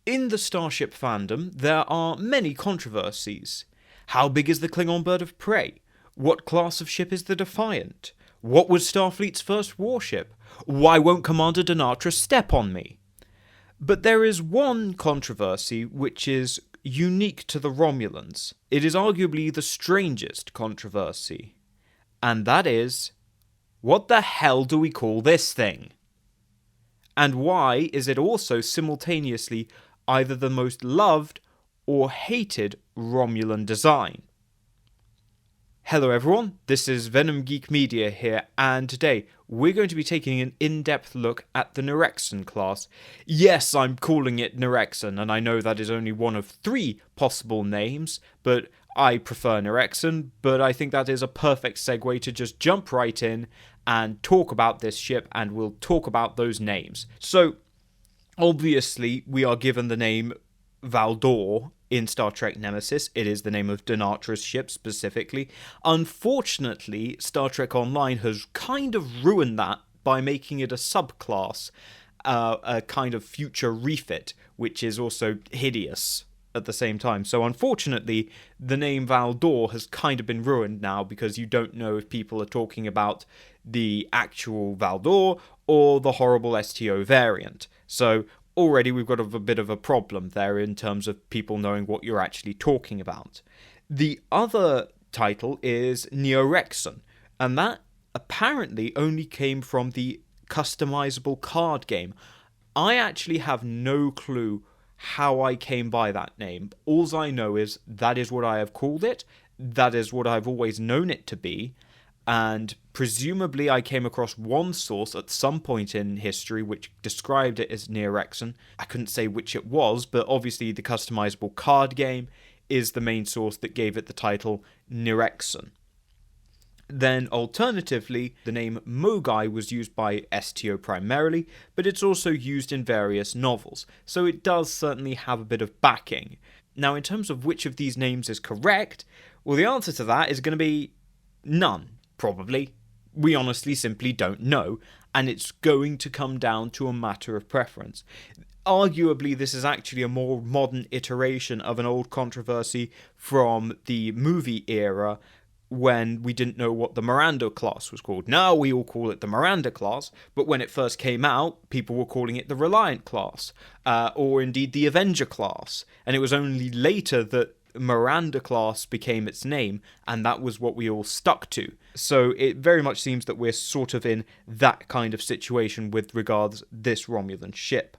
In the Starship fandom, there are many controversies. How big is the Klingon bird of prey? What class of ship is the Defiant? What was Starfleet's first warship? Why won't Commander Denatra step on me? But there is one controversy which is unique to the Romulans. It is arguably the strangest controversy. And that is, what the hell do we call this thing? And why is it also simultaneously either the most loved or hated Romulan design? Hello everyone, this is Venom Geek Media here, and today we're going to be taking an in-depth look at the Neorexan class. Yes, I'm calling it Neorexan, and I know that is only one of 3 possible names, but I prefer Neorexan, but I think that is a perfect segue to just jump right in and talk about this ship, and we'll talk about those names. So, obviously, we are given the name Valdore in Star Trek Nemesis. It is the name of Denatra's ship specifically. Unfortunately, Star Trek Online has kind of ruined that by making it a subclass, a kind of future refit, which is also hideous at the same time. So unfortunately, the name Valdore has kind of been ruined now because you don't know if people are talking about the actual Valdore or the horrible STO variant. So already we've got a bit of a problem there in terms of people knowing what you're actually talking about. The other title is Neorexan, and that apparently only came from the customizable card game. I actually have no clue how I came by that name. All I know is that is what I have called it, that is what I've always known it to be, and presumably I came across one source at some point in history which described it as Neorexan. I couldn't say which it was, but obviously the customizable card game is the main source that gave it the title Neorexan. Then alternatively, the name Mogai was used by STO primarily, but it's also used in various novels, so it does certainly have a bit of backing. Now, in terms of which of these names is correct, well, the answer to that is going to be none. Probably. We honestly simply don't know, and it's going to come down to a matter of preference. Arguably, this is actually a more modern iteration of an old controversy from the movie era when we didn't know what the Miranda class was called. Now we all call it the Miranda class, but when it first came out, people were calling it the Reliant class, or indeed the Avenger class, and it was only later that Miranda class became its name, and that was what we all stuck to. So it very much seems that we're sort of in that kind of situation with regards this Romulan ship.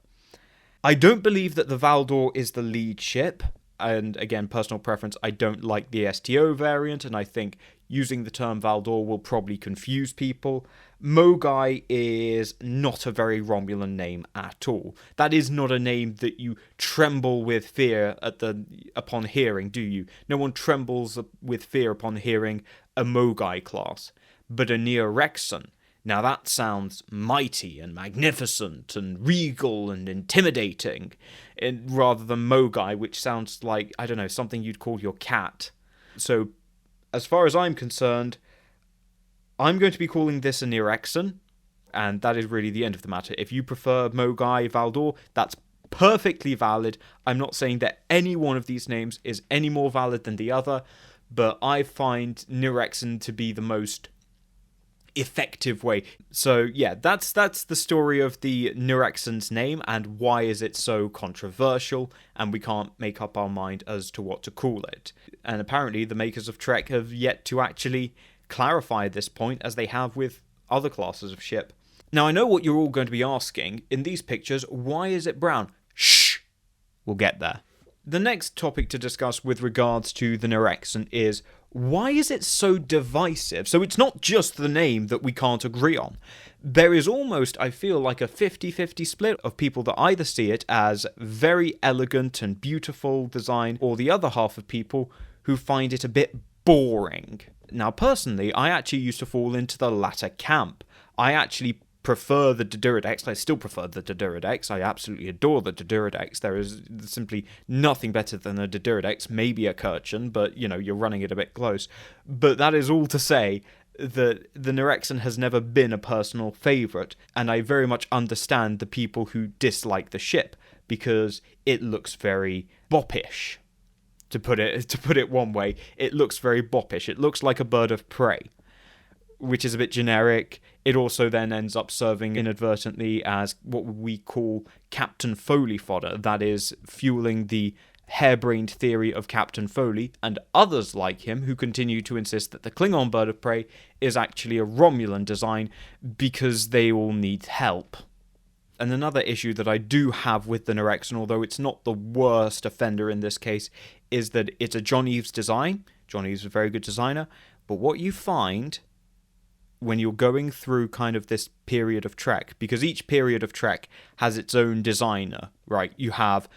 I don't believe that the Valdore is the lead ship, and again, personal preference, I don't like the STO variant, and I think using the term Valdore will probably confuse people. Mogai is not a very Romulan name at all. That is not a name that you tremble with fear upon hearing, do you? No one trembles with fear upon hearing a Mogai class. But a Neorexan, now that sounds mighty and magnificent and regal and intimidating, rather than Mogai, which sounds like, I don't know, something you'd call your cat. So, as far as I'm concerned, I'm going to be calling this a Neorexan, and that is really the end of the matter. If you prefer Mogai, Valdore, that's perfectly valid. I'm not saying that any one of these names is any more valid than the other, but I find Neorexan to be the most effective way. So yeah, that's the story of the Neorexan's name and why is it so controversial, and we can't make up our mind as to what to call it. And apparently the makers of Trek have yet to actually clarify this point, as they have with other classes of ship. Now, I know what you're all going to be asking. In these pictures, why is it brown? Shh! We'll get there. The next topic to discuss with regards to the Neorexan is, why is it so divisive? So it's not just the name that we can't agree on. There is almost, I feel, like a 50-50 split of people that either see it as very elegant and beautiful design, or the other half of people who find it a bit boring. Now, personally, I actually used to fall into the latter camp. I actually prefer the Diduridex. I still prefer the Diduridex. I absolutely adore the Diduridex. There is simply nothing better than a Diduridex, maybe a Kirchen, but, you know, you're running it a bit close. But that is all to say that the Neorexan has never been a personal favourite, and I very much understand the people who dislike the ship. because it looks very boppish. To put it one way, it looks very boppish. It looks like a bird of prey, which is a bit generic. It also then ends up serving inadvertently as what we call Captain Foley fodder. That is, fueling the harebrained theory of Captain Foley and others like him who continue to insist that the Klingon bird of prey is actually a Romulan design because they all need help. And another issue that I do have with the Neorexan, although it's not the worst offender in this case, is that it's a John Eaves design. John Eaves is a very good designer, but what you find when you're going through kind of this period of Trek, because each period of Trek has its own designer, right? You have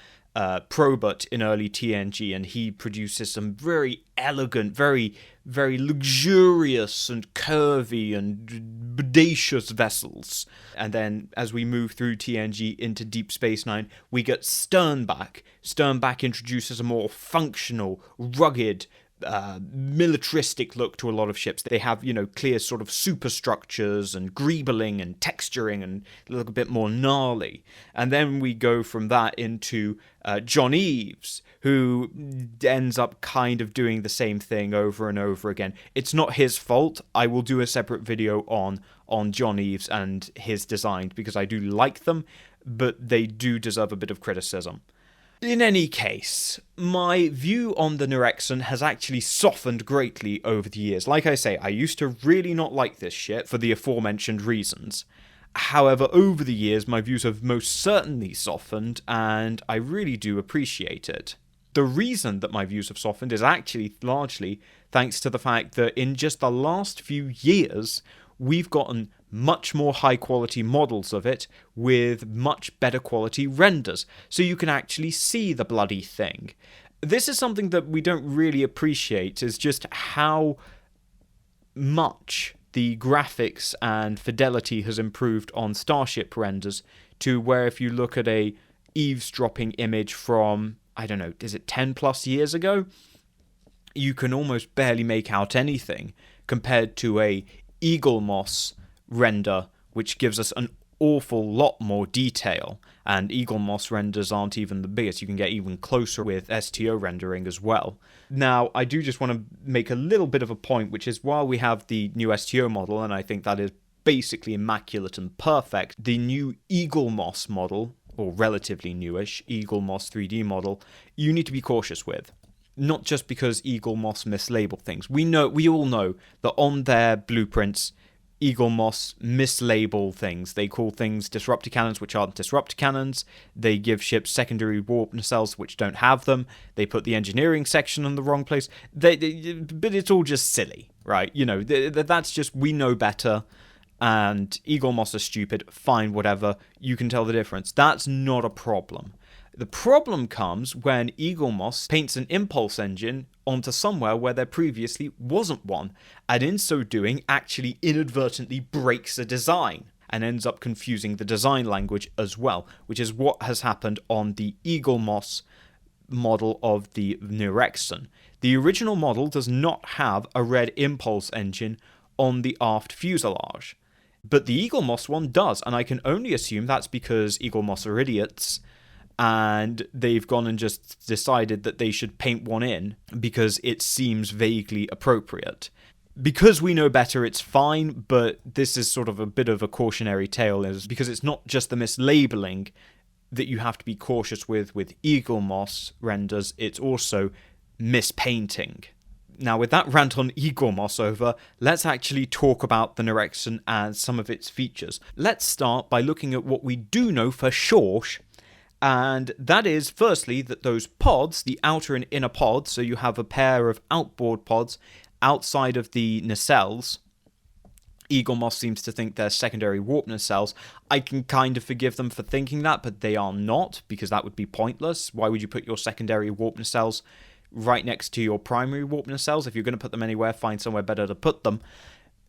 Probert in early TNG, and he produces some very elegant, very, very luxurious and curvy and bodacious vessels. And then as we move through TNG into Deep Space Nine, we get Sternbach. Sternbach introduces a more functional, rugged, militaristic look to a lot of ships. They have, clear sort of superstructures and greebling and texturing and look a bit more gnarly. And then we go from that into John Eaves, who ends up kind of doing the same thing over and over again. It's not his fault. I will do a separate video on John Eaves and his designs because I do like them, but they do deserve a bit of criticism. In any case, my view on the Neorexan has actually softened greatly over the years. Like I say, I used to really not like this ship for the aforementioned reasons. However, over the years, my views have most certainly softened, and I really do appreciate it. The reason that my views have softened is actually largely thanks to the fact that in just the last few years, we've gotten much more high quality models of it with much better quality renders, so you can actually see the bloody thing. This is something that we don't really appreciate, is just how much the graphics and fidelity has improved on Starship renders, to where if you look at a eavesdropping image from, I don't know, is it 10 plus years ago? You can almost barely make out anything compared to a Eaglemoss render, which gives us an awful lot more detail, and Eaglemoss renders aren't even the biggest. You can get even closer with STO rendering as well. Now, I do just want to make a little bit of a point, which is while we have the new STO model, and I think that is basically immaculate and perfect, the new Eaglemoss model, or relatively newish Eaglemoss 3D model, you need to be cautious with. Not just because Eaglemoss mislabel things. We all know that on their blueprints, Eaglemoss mislabel things. They call things disruptor cannons which aren't disruptor cannons. They give ships secondary warp nacelles which don't have them. They put the engineering section in the wrong place. But it's all just silly, right? That's just, we know better, and Eaglemoss are stupid. Fine, whatever. You can tell the difference. That's not a problem. The problem comes when Eaglemoss paints an impulse engine onto somewhere where there previously wasn't one, and in so doing actually inadvertently breaks a design and ends up confusing the design language as well, which is what has happened on the Eaglemoss model of the Neorexan. The original model does not have a red impulse engine on the aft fuselage, but the Eaglemoss one does, and I can only assume that's because Eaglemoss are idiots, and they've gone and just decided that they should paint one in because it seems vaguely appropriate. Because we know better, it's fine, but this is sort of a bit of a cautionary tale, is because it's not just the mislabeling that you have to be cautious with Eaglemoss renders, it's also mispainting. Now, with that rant on Eaglemoss over, let's actually talk about the Neorexan and some of its features. Let's start by looking at what we do know for sure, and that is, firstly, that those pods, the outer and inner pods, so you have a pair of outboard pods outside of the nacelles. Eaglemoss seems to think they're secondary warp nacelles. I can kind of forgive them for thinking that, but they are not, because that would be pointless. Why would you put your secondary warp nacelles right next to your primary warp nacelles? If you're going to put them anywhere, find somewhere better to put them.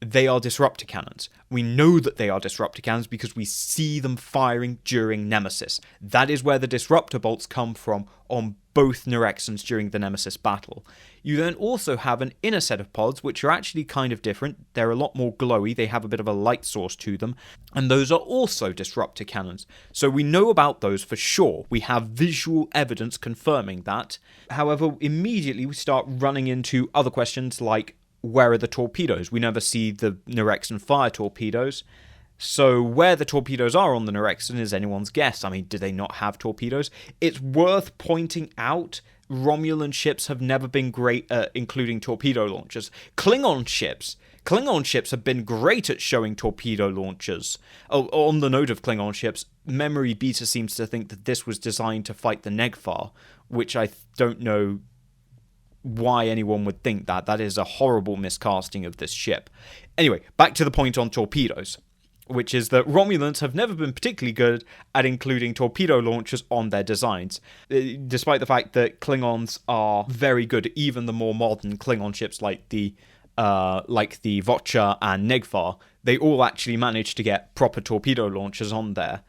They are disruptor cannons. We know that they are disruptor cannons because we see them firing during Nemesis. That is where the disruptor bolts come from on both Neorexans during the Nemesis battle. You then also have an inner set of pods, which are actually kind of different. They're a lot more glowy, they have a bit of a light source to them, and those are also disruptor cannons. So we know about those for sure. We have visual evidence confirming that. However, immediately we start running into other questions like, where are the torpedoes? We never see the Neorexan fire torpedoes. So where the torpedoes are on the Neorexan is anyone's guess. I mean, do they not have torpedoes? It's worth pointing out Romulan ships have never been great at including torpedo launchers. Klingon ships have been great at showing torpedo launchers. Oh, on the note of Klingon ships, Memory Beta seems to think that this was designed to fight the Negfar, which I don't know why anyone would think that. That is a horrible miscasting of this ship. Anyway, back to the point on torpedoes, which is that Romulans have never been particularly good at including torpedo launchers on their designs, despite the fact that Klingons are very good, even the more modern Klingon ships like the Vocha and Negfar. They all actually managed to get proper torpedo launchers on there,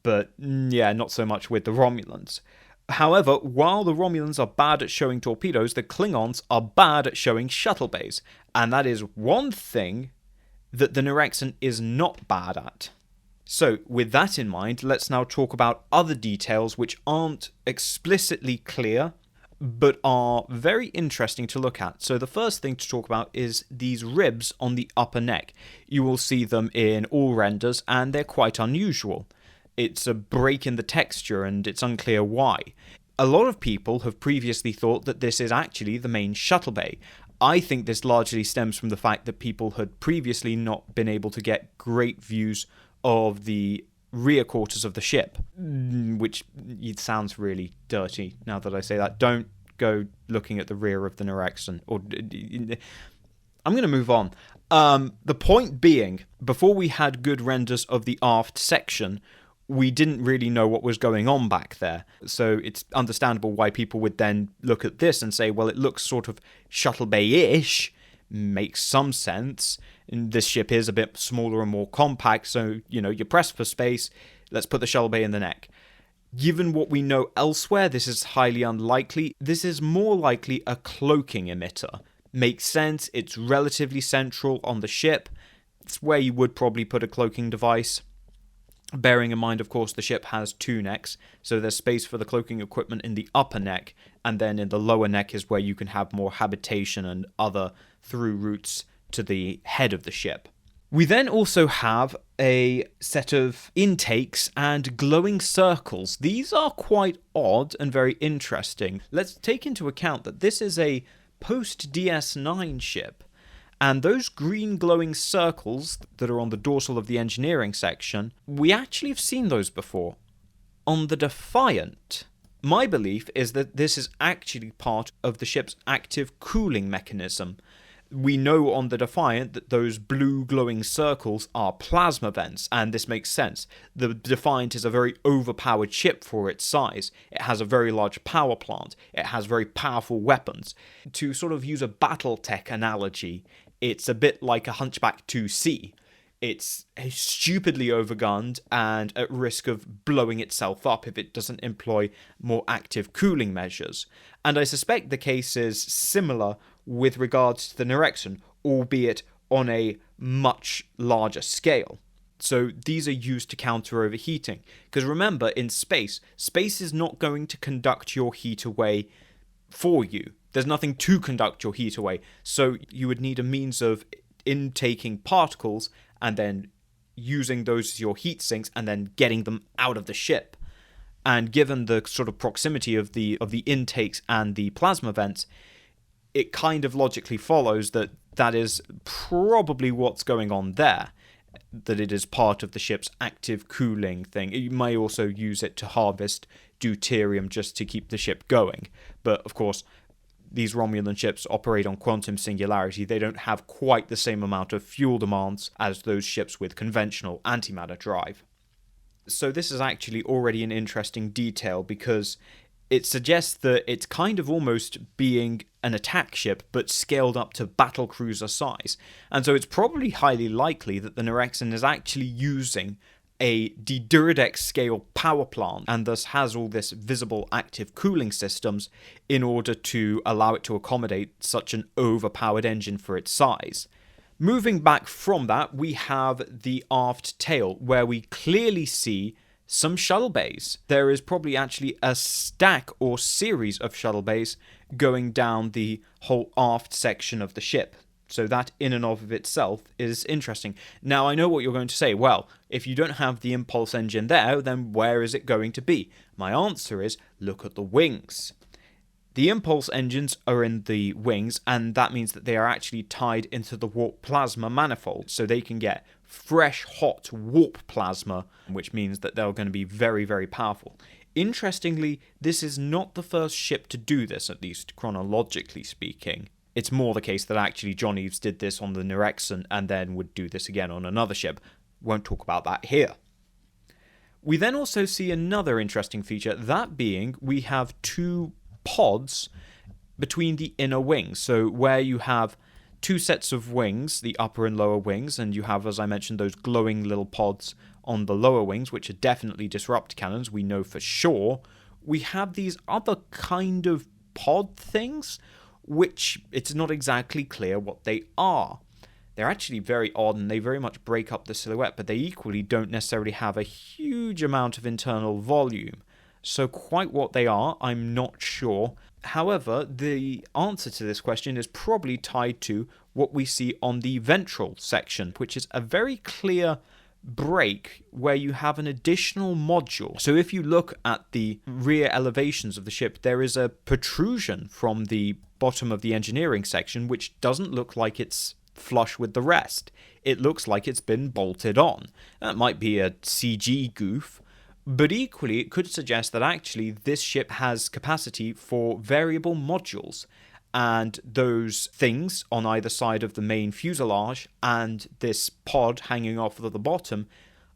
but yeah, not so much with the Romulans. However, while the Romulans are bad at showing torpedoes, the Klingons are bad at showing shuttle bays, and that is one thing that the Neorexan is not bad at. So, with that in mind, let's now talk about other details which aren't explicitly clear, but are very interesting to look at. So the first thing to talk about is these ribs on the upper neck. You will see them in all renders, and they're quite unusual. It's a break in the texture, and it's unclear why. A lot of people have previously thought that this is actually the main shuttle bay. I think this largely stems from the fact that people had previously not been able to get great views of the rear quarters of the ship, which it sounds really dirty now that I say that. Don't go looking at the rear of the Neorexan. I'm going to move on. The point being, before we had good renders of the aft section, we didn't really know what was going on back there. So it's understandable why people would then look at this and say, well, it looks sort of shuttle bay-ish. Makes some sense. And this ship is a bit smaller and more compact, so, you're pressed for space. Let's put the shuttle bay in the neck. Given what we know elsewhere, this is highly unlikely. This is more likely a cloaking emitter. Makes sense. It's relatively central on the ship. It's where you would probably put a cloaking device. Bearing in mind, of course, the ship has two necks, so there's space for the cloaking equipment in the upper neck, and then in the lower neck is where you can have more habitation and other through routes to the head of the ship. We then also have a set of intakes and glowing circles. These are quite odd and very interesting. Let's take into account that this is a post-DS9 ship, and those green glowing circles that are on the dorsal of the engineering section, we actually have seen those before. On the Defiant, my belief is that this is actually part of the ship's active cooling mechanism. We know on the Defiant that those blue glowing circles are plasma vents, and this makes sense. The Defiant is a very overpowered ship for its size. It has a very large power plant. It has very powerful weapons. To sort of use a Battletech analogy, it's a bit like a Hunchback 2C. It's stupidly overgunned and at risk of blowing itself up if it doesn't employ more active cooling measures. And I suspect the case is similar with regards to the Neorexan, albeit on a much larger scale. So these are used to counter overheating. Because remember, in space is not going to conduct your heat away for you. There's nothing to conduct your heat away. So you would need a means of intaking particles and then using those as your heat sinks and then getting them out of the ship. And given the sort of proximity of the intakes and the plasma vents, it kind of logically follows that that is probably what's going on there, that it is part of the ship's active cooling thing. You may also use it to harvest deuterium just to keep the ship going. But of course, these Romulan ships operate on quantum singularity. They don't have quite the same amount of fuel demands as those ships with conventional antimatter drive. So this is actually already an interesting detail because it suggests that it's kind of almost being an attack ship, but scaled up to battlecruiser size. And so it's probably highly likely that the Neorexan is actually using a Diduridex scale power plant, and thus has all this visible active cooling systems in order to allow it to accommodate such an overpowered engine for its size. Moving back from that, we have the aft tail, where we clearly see some shuttle bays. There is probably actually a stack or series of shuttle bays going down the whole aft section of the ship. So that in and of itself is interesting. Now, I know what you're going to say. Well, if you don't have the impulse engine there, then where is it going to be? My answer is, look at the wings. The impulse engines are in the wings, and that means that they are actually tied into the warp plasma manifold, so they can get fresh, hot warp plasma, which means that they're going to be very, very powerful. Interestingly, this is not the first ship to do this, at least chronologically speaking. It's more the case that actually John Eves did this on the Neorexan and then would do this again on another ship. Won't talk about that here. We then also see another interesting feature, that being we have two pods between the inner wings. So where you have two sets of wings, the upper and lower wings, and you have, as I mentioned, those glowing little pods on the lower wings, which are definitely disrupt cannons, we know for sure. We have these other kind of pod things, which it's not exactly clear what they are. They're actually very odd, and they very much break up the silhouette, but they equally don't necessarily have a huge amount of internal volume. So quite what they are, I'm not sure. However, the answer to this question is probably tied to what we see on the ventral section, which is a very clear break where you have an additional module. So if you look at the rear elevations of the ship, there is a protrusion from the bottom of the engineering section, which doesn't look like it's flush with the rest. It looks like it's been bolted on. That might be a CG goof, but equally it could suggest that actually this ship has capacity for variable modules, and those things on either side of the main fuselage and this pod hanging off of the bottom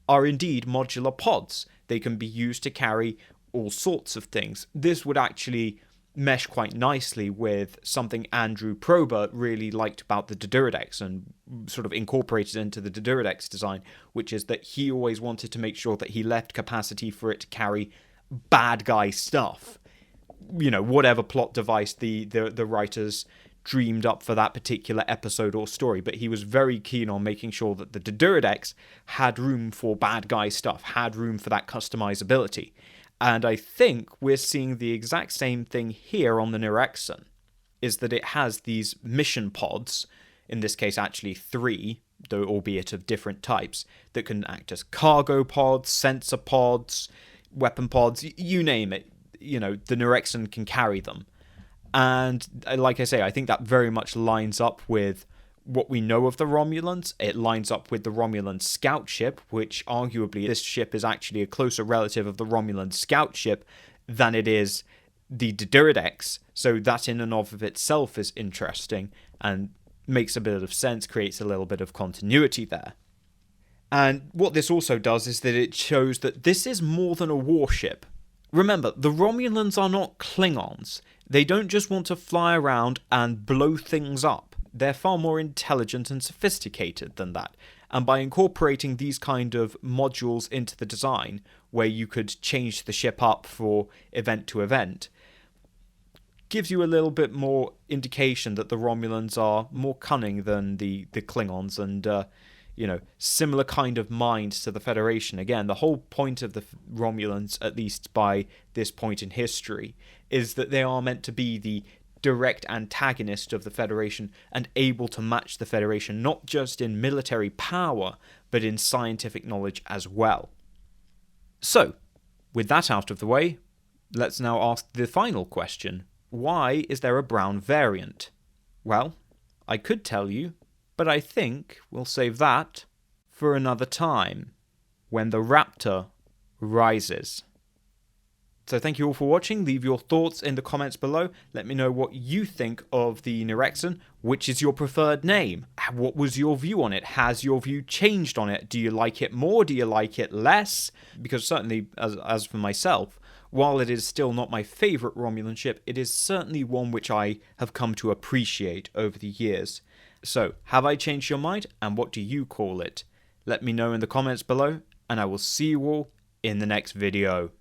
are indeed modular pods. They can be used to carry all sorts of things. This would actually mesh quite nicely with something Andrew Probert really liked about the Diduridex and sort of incorporated into the Diduridex design, which is that he always wanted to make sure that he left capacity for it to carry bad guy stuff. You know, whatever plot device the writers dreamed up for that particular episode or story, but he was very keen on making sure that the Diduridex had room for bad guy stuff, had room for that customizability. And I think we're seeing the exact same thing here on the Neorexan, is that it has these mission pods, in this case actually 3, though albeit of different types, that can act as cargo pods, sensor pods, weapon pods, you name it. You know, the Neorexan can carry them. And like I say, I think that very much lines up with what we know of the Romulans. It lines up with the Romulan scout ship, which arguably this ship is actually a closer relative of the Romulan scout ship than it is the Diduridex. So that in and of itself is interesting and makes a bit of sense, creates a little bit of continuity there. And what this also does is that it shows that this is more than a warship. Remember, the Romulans are not Klingons. They don't just want to fly around and blow things up. They're far more intelligent and sophisticated than that. And by incorporating these kind of modules into the design, where you could change the ship up for event to event, gives you a little bit more indication that the Romulans are more cunning than the Klingons, and similar kind of minds to the Federation. Again, the whole point of the Romulans, at least by this point in history, is that they are meant to be the direct antagonist of the Federation and able to match the Federation not just in military power, but in scientific knowledge as well. So, with that out of the way, let's now ask the final question. Why is there a brown variant? Well, I could tell you, but I think we'll save that for another time, when the Raptor rises. So thank you all for watching. Leave your thoughts in the comments below. Let me know what you think of the Neorexan. Which is your preferred name? What was your view on it? Has your view changed on it? Do you like it more? Do you like it less? Because certainly, as for myself, while it is still not my favourite Romulan ship, it is certainly one which I have come to appreciate over the years. So, have I changed your mind, and what do you call it? Let me know in the comments below, and I will see you all in the next video.